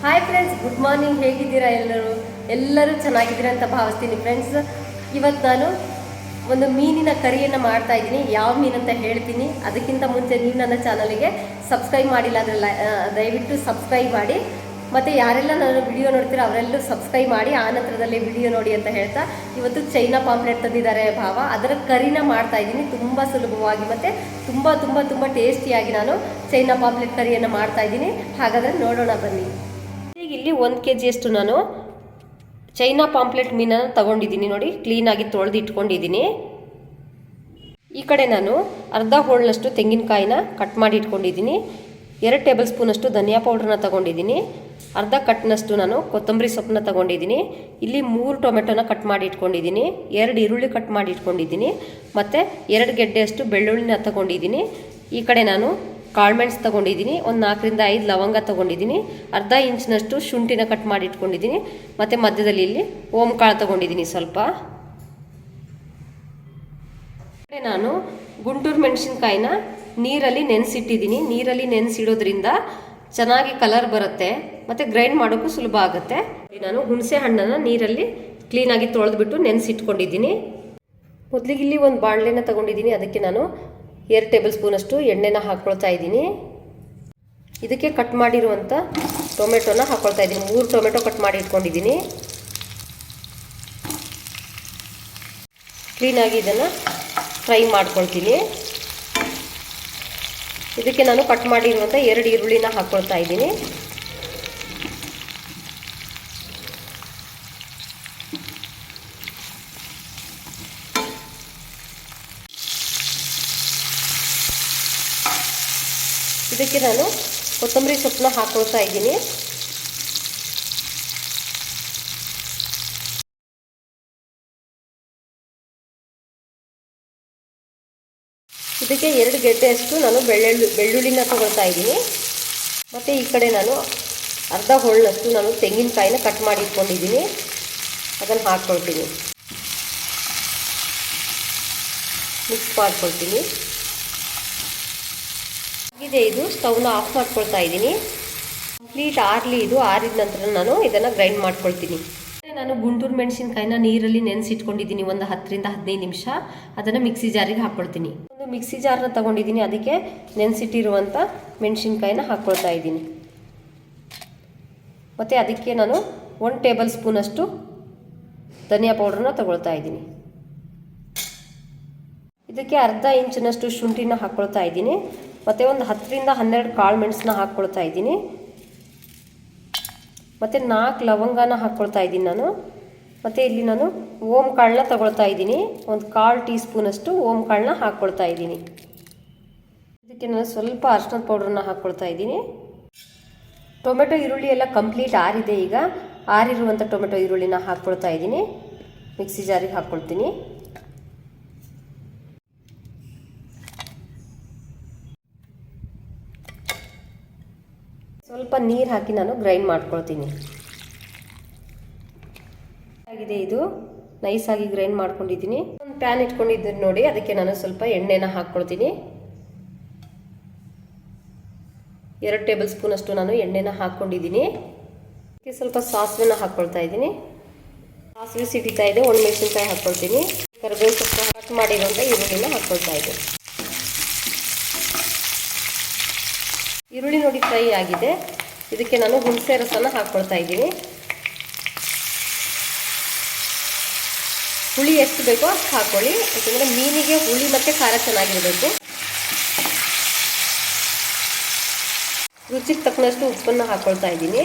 Hi friends, good morning. ಹೇಗಿದ್ದೀರಾ ಎಲ್ಲರೂ ಚೆನ್ನಾಗಿದ್ದೀರಾ ಅಂತ ಭಾವಿಸ್ತೀನಿ ಫ್ರೆಂಡ್ಸ್. ಇವತ್ತು ನಾನು ಒಂದು ಮೀನಿನ ಕರಿಯನ್ನು ಮಾಡ್ತಾ ಇದ್ದೀನಿ. ಯಾವ ಮೀನು ಅಂತ ಹೇಳ್ತೀನಿ. ಅದಕ್ಕಿಂತ ಮುಂಚೆ ನೀವು ನನ್ನ ಚಾನಲ್ಗೆ ಸಬ್ಸ್ಕ್ರೈಬ್ ಮಾಡಿಲ್ಲ ಅಂದರೆ ದಯವಿಟ್ಟು ಸಬ್ಸ್ಕ್ರೈಬ್ ಮಾಡಿ. ಮತ್ತು ಯಾರೆಲ್ಲ ನಾನು ವಿಡಿಯೋ ನೋಡ್ತೀರೋ ಅವರೆಲ್ಲರೂ ಸಬ್ಸ್ಕ್ರೈಬ್ ಮಾಡಿ ಆ ನಂತರದಲ್ಲಿ ವಿಡಿಯೋ ನೋಡಿ ಅಂತ ಹೇಳ್ತಾ, ಇವತ್ತು ಚೈನಾ ಪಾಂಪ್ಲೆಟ್ ತಂದಿದ್ದಾರೆ ಭಾವ. ಅದರ ಕರಿನ ಮಾಡ್ತಾ ಇದ್ದೀನಿ ತುಂಬ ಸುಲಭವಾಗಿ ಮತ್ತು ತುಂಬ ತುಂಬ ತುಂಬ ಟೇಸ್ಟಿಯಾಗಿ ನಾನು ಚೈನಾ ಪಾಂಪ್ಲೆಟ್ ಕರಿಯನ್ನು ಮಾಡ್ತಾ ಇದ್ದೀನಿ. ಹಾಗಾದರೆ ನೋಡೋಣ ಬನ್ನಿ. ಇಲ್ಲಿ 1 kg ಅಷ್ಟು ನಾನು ಚೈನಾ ಪಾಂಪ್ಲೆಟ್ ಮೀನನ್ನು ತಗೊಂಡಿದ್ದೀನಿ. ನೋಡಿ, ಕ್ಲೀನಾಗಿ ತೊಳೆದು ಇಟ್ಕೊಂಡಿದ್ದೀನಿ. ಈ ಕಡೆ ನಾನು ಅರ್ಧ ಹೋಳನಷ್ಟು ತೆಂಗಿನಕಾಯಿನ ಕಟ್ ಮಾಡಿ ಇಟ್ಕೊಂಡಿದ್ದೀನಿ. 2 ಟೇಬಲ್ ಸ್ಪೂನಷ್ಟು ಧನಿಯಾ ಪೌಡ್ರನ್ನ ತಗೊಂಡಿದ್ದೀನಿ. ಅರ್ಧ ಕಟ್ನಷ್ಟು ನಾನು ಕೊತ್ತಂಬರಿ ಸೊಪ್ಪನ್ನ ತಗೊಂಡಿದ್ದೀನಿ. ಇಲ್ಲಿ 3 ಟೊಮೆಟೊನ ಕಟ್ ಮಾಡಿ ಇಟ್ಕೊಂಡಿದ್ದೀನಿ. 2 ಈರುಳ್ಳಿ ಕಟ್ ಮಾಡಿ ಇಟ್ಕೊಂಡಿದ್ದೀನಿ. ಮತ್ತು 2 ಗೆಡ್ಡೆಯಷ್ಟು ಬೆಳ್ಳುಳ್ಳಿನ ತಗೊಂಡಿದ್ದೀನಿ. ಈ ಕಡೆ ನಾನು ಕಾಳುಮೆಣಸು ತಗೊಂಡಿದ್ದೀನಿ. ಒಂದು 4 ರಿಂದ 5 ಲವಂಗ ತಗೊಂಡಿದ್ದೀನಿ. ಅರ್ಧ ಇಂಚಿನಷ್ಟು ಶುಂಠಿನ ಕಟ್ ಮಾಡಿ ಇಟ್ಕೊಂಡಿದ್ದೀನಿ. ಮತ್ತು ಮಧ್ಯದಲ್ಲಿ ಇಲ್ಲಿ ಓಂಕಾಳು ತಗೊಂಡಿದ್ದೀನಿ ಸ್ವಲ್ಪ. ನಾನು ಗುಂಟೂರು ಮೆಣಸಿನ್ಕಾಯಿನ ನೀರಲ್ಲಿ ನೆನೆಸಿಟ್ಟಿದ್ದೀನಿ. ನೀರಲ್ಲಿ ನೆನೆಸಿಡೋದ್ರಿಂದ ಚೆನ್ನಾಗಿ ಕಲರ್ ಬರುತ್ತೆ ಮತ್ತು ಗ್ರೈಂಡ್ ಮಾಡೋಕ್ಕೂ ಸುಲಭ ಆಗುತ್ತೆ. ನಾನು ಹುಣಸೆ ಹಣ್ಣನ್ನು ನೀರಲ್ಲಿ ಕ್ಲೀನಾಗಿ ತೊಳೆದ್ಬಿಟ್ಟು ನೆನೆಸಿಟ್ಕೊಂಡಿದ್ದೀನಿ. ಮೊದಲಿಗೆ ಇಲ್ಲಿ ಒಂದು ಬಾಣಲೆನ ತಗೊಂಡಿದ್ದೀನಿ. ಅದಕ್ಕೆ ನಾನು 2 ಟೇಬಲ್ ಸ್ಪೂನಷ್ಟು ಎಣ್ಣೆನ ಹಾಕ್ಕೊಳ್ತಾ ಇದ್ದೀನಿ. ಇದಕ್ಕೆ ಕಟ್ ಮಾಡಿರುವಂಥ ಟೊಮೆಟೊನ ಹಾಕ್ಕೊಳ್ತಾ ಇದ್ದೀನಿ. 3 ಟೊಮೆಟೊ ಕಟ್ ಮಾಡಿ ಇಟ್ಕೊಂಡಿದ್ದೀನಿ. ಕ್ಲೀನಾಗಿ ಇದನ್ನು ಫ್ರೈ ಮಾಡ್ಕೊಳ್ತೀನಿ. ಇದಕ್ಕೆ ನಾನು ಕಟ್ ಮಾಡಿರುವಂಥ 2 ಈರುಳ್ಳಿನ ಹಾಕ್ಕೊಳ್ತಾ ಇದ್ದೀನಿ. ಇದಕ್ಕೆ ನಾನು ಕೊತ್ತಂಬರಿ ಸೊಪ್ಪನ್ನ ಹಾಕ್ಕೊಳ್ತಾ ಇದ್ದೀನಿ. ಇದಕ್ಕೆ 2 ಗೆಡ್ಡೆಯಷ್ಟು ನಾನು ಬೆಳ್ಳುಳ್ಳಿನ ತಗೊಳ್ತಾ ಇದ್ದೀನಿ. ಮತ್ತು ಈ ಕಡೆ ನಾನು ಅರ್ಧ ಹೋಳನಷ್ಟು ನಾನು ತೆಂಗಿನಕಾಯಿನ ಕಟ್ ಮಾಡಿ ಇಟ್ಕೊಂಡಿದ್ದೀನಿ. ಅದನ್ನು ಹಾಕ್ಕೊಳ್ತೀನಿ, ಮಿಕ್ಸ್ ಮಾಡ್ಕೊಳ್ತೀನಿ. ಇದು ಸ್ಟವ್ನ ಆಫ್ ಮಾಡ್ಕೊಳ್ತಾ ಇದ್ದೀನಿ. ಕಂಪ್ಲೀಟ್ ಆರಲಿ. ಇದು ಆರಿದ ನಂತರ ನಾನು ಇದನ್ನು ಗ್ರೈಂಡ್ ಮಾಡ್ಕೊಳ್ತೀನಿ. ನಾನು ಗುಂಟೂರು ಮೆಣಸಿನ್ಕಾಯಿನ ನೀರಲ್ಲಿ ನೆನೆಸಿಟ್ಕೊಂಡಿದ್ದೀನಿ ಒಂದು 10 ರಿಂದ 15 ನಿಮಿಷ. ಅದನ್ನು ಮಿಕ್ಸಿ ಜಾರಿಗೆ ಹಾಕ್ಕೊಳ್ತೀನಿ. ಒಂದು ಮಿಕ್ಸಿ ಜಾರ್ನ ತಗೊಂಡಿದ್ದೀನಿ. ಅದಕ್ಕೆ ನೆನೆಸಿಟ್ಟಿರುವಂಥ ಮೆಣಸಿನ್ಕಾಯಿನ ಹಾಕ್ಕೊಳ್ತಾ ಇದ್ದೀನಿ. ಮತ್ತು ಅದಕ್ಕೆ ನಾನು 1 ಟೇಬಲ್ ಸ್ಪೂನಷ್ಟು ಧನಿಯಾ ಪೌಡ್ರನ್ನ ತಗೊಳ್ತಾ ಇದ್ದೀನಿ. ಇದಕ್ಕೆ ಅರ್ಧ ಇಂಚಿನಷ್ಟು ಶುಂಠಿನ ಹಾಕ್ಕೊಳ್ತಾ ಇದ್ದೀನಿ. ಮತ್ತು ಒಂದು 10 ರಿಂದ 12 ಕಾಳು ಮೆಣಸನ್ನ ಹಾಕ್ಕೊಳ್ತಾ ಇದ್ದೀನಿ. ಮತ್ತು 4 ಲವಂಗನ ಹಾಕ್ಕೊಳ್ತಾ ಇದ್ದೀನಿ ನಾನು. ಮತ್ತು ಇಲ್ಲಿ ನಾನು ಓಂಕಾಳನ್ನ ತಗೊಳ್ತಾ ಇದ್ದೀನಿ. ಒಂದು 1/4 ಟೀ ಸ್ಪೂನಷ್ಟು ಓಂಕಾಳನ್ನ ಹಾಕ್ಕೊಳ್ತಾ ಇದ್ದೀನಿ. ಇದಕ್ಕೆ ನಾನು ಸ್ವಲ್ಪ ಅರಿಶಿಣದ ಪೌಡ್ರನ್ನ ಹಾಕ್ಕೊಳ್ತಾ ಇದ್ದೀನಿ. ಟೊಮೆಟೊ ಈರುಳ್ಳಿ ಎಲ್ಲ ಕಂಪ್ಲೀಟ್ ಆರಿದೆ. ಈಗ ಆರಿರುವಂಥ ಟೊಮೆಟೊ ಈರುಳ್ಳಿನ ಹಾಕ್ಕೊಳ್ತಾ ಇದ್ದೀನಿ. ಮಿಕ್ಸಿ ಜಾರಿಗೆ ಹಾಕ್ಕೊಳ್ತೀನಿ. ಸ್ವಲ್ಪ ನೀರು ಹಾಕಿ ನಾನು ಗ್ರೈಂಡ್ ಮಾಡ್ಕೊಳ್ತೀನಿ. ಆಗಿದೆ, ಇದು ನೈಸಾಗಿ ಗ್ರೈಂಡ್ ಮಾಡ್ಕೊಂಡಿದ್ದೀನಿ. ಒಂದು ಪ್ಯಾನ್ ಇಟ್ಕೊಂಡಿದ್ದೀನಿ ನೋಡಿ. ಅದಕ್ಕೆ ನಾನು ಸ್ವಲ್ಪ ಎಣ್ಣೆನ ಹಾಕ್ಕೊಳ್ತೀನಿ. 2 ಟೇಬಲ್ ಸ್ಪೂನಷ್ಟು ನಾನು ಎಣ್ಣೆನ ಹಾಕ್ಕೊಂಡಿದ್ದೀನಿ. ಅದಕ್ಕೆ ಸ್ವಲ್ಪ ಸಾಸಿವೆನ ಹಾಕ್ಕೊಳ್ತಾ ಇದ್ದೀನಿ. ಸಾಸಿವೆ ಸಿಡಿತಾ ಇದೆ. ಒಣಮೆಣಸಿನ್ಕಾಯಿ ಹಾಕ್ಕೊಳ್ತೀನಿ. ಕರಿಬೇವು ಸೊಪ್ಪು ಕಟ್ ಮಾಡಿರುವಂಥ ಈರುಳ್ಳಿನ ಹಾಕ್ಕೊಳ್ತಾ ಇದ್ದೀನಿ. ಈರುಳ್ಳಿ ನೋಡಿ ಫ್ರೈ ಆಗಿದೆ. ಇದಕ್ಕೆ ನಾನು ಹುಣಸೆ ರಸನ ಹಾಕ್ಕೊಳ್ತಾ ಇದ್ದೀನಿ. ಹುಳಿ ಎಷ್ಟು ಬೇಕೋ ಅಷ್ಟು ಹಾಕ್ಕೊಳ್ಳಿ, ಯಾಕೆಂದರೆ ಮೀನಿಗೆ ಹುಳಿ ಮತ್ತು ಖಾರ ಚೆನ್ನಾಗಿರಬೇಕು. ರುಚಿಗೆ ತಕ್ಕನಷ್ಟು ಉಪ್ಪನ್ನು ಹಾಕ್ಕೊಳ್ತಾ ಇದ್ದೀನಿ.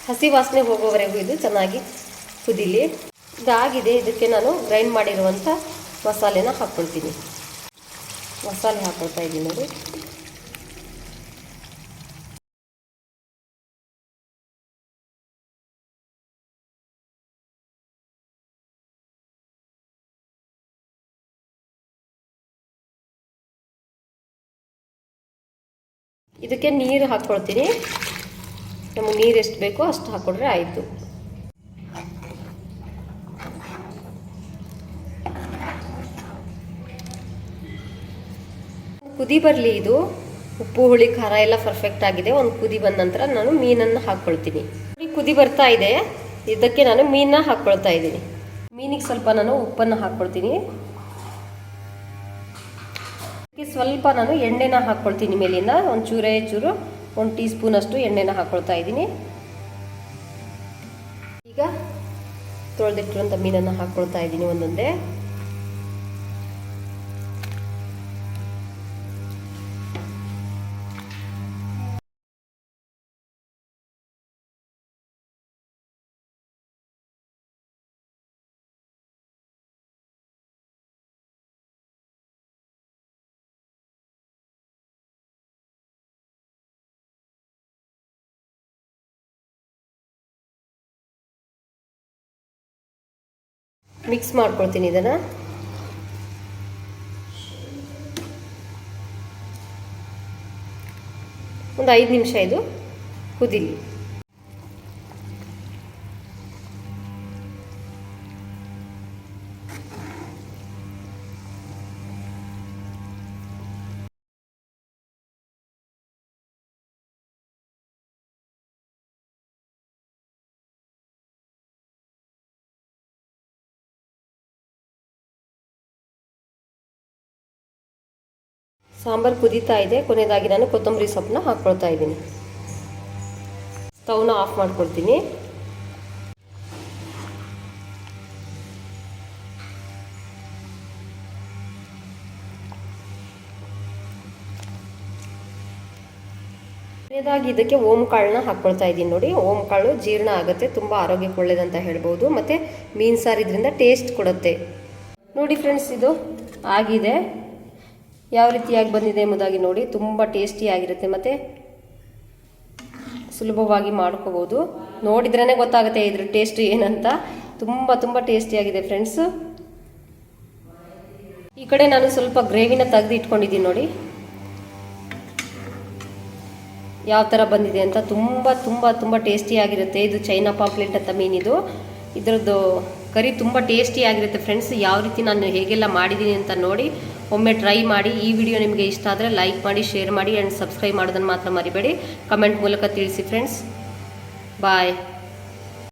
ಹಸಿ ವಾಸನೆ ಹೋಗೋವರೆಗೂ ಇದು ಚೆನ್ನಾಗಿ ಕುದೀಲಿ. ಇದಾಗಿದೆ. ಇದಕ್ಕೆ ನಾನು ಗ್ರೈಂಡ್ ಮಾಡಿರುವಂಥ ಮಸಾಲೆನ ಹಾಕ್ಕೊಳ್ತೀನಿ. ಮಸಾಲೆ ಹಾಕ್ಕೊಳ್ತಾ ಇದ್ದೀನಿ ನೋಡಿ. ಇದಕ್ಕೆ ನೀರು ಹಾಕ್ಕೊಳ್ತೀನಿ. ನಮಗೆ ನೀರು ಎಷ್ಟು ಬೇಕೋ ಅಷ್ಟು ಹಾಕ್ಕೊಂಡ್ರೆ ಆಯಿತು. ಕುದಿ ಬರಲಿ. ಇದು ಉಪ್ಪು ಹುಳಿ ಖಾರ ಎಲ್ಲ ಪರ್ಫೆಕ್ಟ್ ಆಗಿದೆ. ಒಂದು ಕುದಿ ಬಂದ ನಂತರ ನಾನು ಮೀನನ್ನು ಹಾಕ್ಕೊಳ್ತೀನಿ. ಕುದಿ ಬರ್ತಾ ಇದೆ, ಇದಕ್ಕೆ ನಾನು ಮೀನನ್ನ ಹಾಕ್ಕೊಳ್ತಾ ಇದ್ದೀನಿ. ಮೀನಿಗೆ ಸ್ವಲ್ಪ ನಾನು ಉಪ್ಪನ್ನು ಹಾಕ್ಕೊಳ್ತೀನಿ. ಸ್ವಲ್ಪ ನಾನು ಎಣ್ಣೆನ ಹಾಕ್ಕೊಳ್ತೀನಿ ಮೇಲಿಂದ. ಒಂದು ಚೂರು 1 ಟೀ ಸ್ಪೂನ್ ಅಷ್ಟು ಎಣ್ಣೆನ ಹಾಕ್ಕೊಳ್ತಾ ಇದ್ದೀನಿ. ಈಗ ತೊಳೆದಿಟ್ಟಿರುವಂಥ ಮೀನನ್ನು ಹಾಕ್ಕೊಳ್ತಾ ಇದ್ದೀನಿ ಒಂದೊಂದೇ. ಮಿಕ್ಸ್ ಮಾಡ್ಕೊಳ್ತೀನಿ ಇದನ್ನು. ಒಂದು 5 ನಿಮಿಷ ಇದು ಕುದಿಲಿ. ಸಾಂಬಾರು ಕುದೀತಾ ಇದೆ. ಕೊನೆಯದಾಗಿ ನಾನು ಕೊತ್ತಂಬರಿ ಸೊಪ್ಪನ್ನ ಹಾಕ್ಕೊಳ್ತಾ ಇದ್ದೀನಿ. ಸ್ಟವ್ನ ಆಫ್ ಮಾಡ್ಕೊಳ್ತೀನಿ. ಕೊನೆಯದಾಗಿ ಇದಕ್ಕೆ ಓಂ ಕಾಳನ್ನ ಹಾಕ್ಕೊಳ್ತಾ ಇದ್ದೀನಿ. ನೋಡಿ, ಓಂ ಕಾಳು ಜೀರ್ಣ ಆಗುತ್ತೆ, ತುಂಬ ಆರೋಗ್ಯಕ್ಕೆ ಒಳ್ಳೇದಂತ ಹೇಳ್ಬೋದು. ಮತ್ತು ಮೀನು ಸಾರು ಇದರಿಂದ ಟೇಸ್ಟ್ ಕೊಡುತ್ತೆ. ನೋಡಿ ಫ್ರೆಂಡ್ಸ್, ಇದು ಆಗಿದೆ. ಯಾವ ರೀತಿಯಾಗಿ ಬಂದಿದೆ ಎಂಬುದಾಗಿ ನೋಡಿ. ತುಂಬ ಟೇಸ್ಟಿಯಾಗಿರುತ್ತೆ ಮತ್ತು ಸುಲಭವಾಗಿ ಮಾಡ್ಕೋಬೋದು. ನೋಡಿದ್ರೇ ಗೊತ್ತಾಗುತ್ತೆ ಇದ್ರ ಟೇಸ್ಟ್ ಏನಂತ. ತುಂಬ ಟೇಸ್ಟಿಯಾಗಿದೆ ಫ್ರೆಂಡ್ಸ್. ಈ ಕಡೆ ನಾನು ಸ್ವಲ್ಪ ಗ್ರೇವಿನ ತೆಗೆದು ಇಟ್ಕೊಂಡಿದ್ದೀನಿ. ನೋಡಿ ಯಾವ ಥರ ಬಂದಿದೆ ಅಂತ. ತುಂಬ ಟೇಸ್ಟಿಯಾಗಿರುತ್ತೆ. ಇದು ಚೈನಾ ಪಾಂಪ್ಲೆಟ್ ಅಂತ ಮೀನಿದು. ಇದರದ್ದು ಕರಿ ತುಂಬ ಟೇಸ್ಟಿಯಾಗಿರುತ್ತೆ ಫ್ರೆಂಡ್ಸ್. ಯಾವ ರೀತಿ ನಾನು ಹೇಗೆಲ್ಲ ಮಾಡಿದ್ದೀನಿ ಅಂತ ನೋಡಿ ಒಮ್ಮೆ ಟ್ರೈ ಮಾಡಿ. ಈ ವಿಡಿಯೋ ನಿಮಗೆ ಇಷ್ಟ ಆದರೆ ಲೈಕ್ ಮಾಡಿ, ಶೇರ್ ಮಾಡಿ ಆ್ಯಂಡ್ ಸಬ್ಸ್ಕ್ರೈಬ್ ಮಾಡೋದನ್ನು ಮಾತ್ರ ಮರಿಬೇಡಿ. ಕಮೆಂಟ್ ಮೂಲಕ ತಿಳಿಸಿ ಫ್ರೆಂಡ್ಸ್. ಬಾಯ್.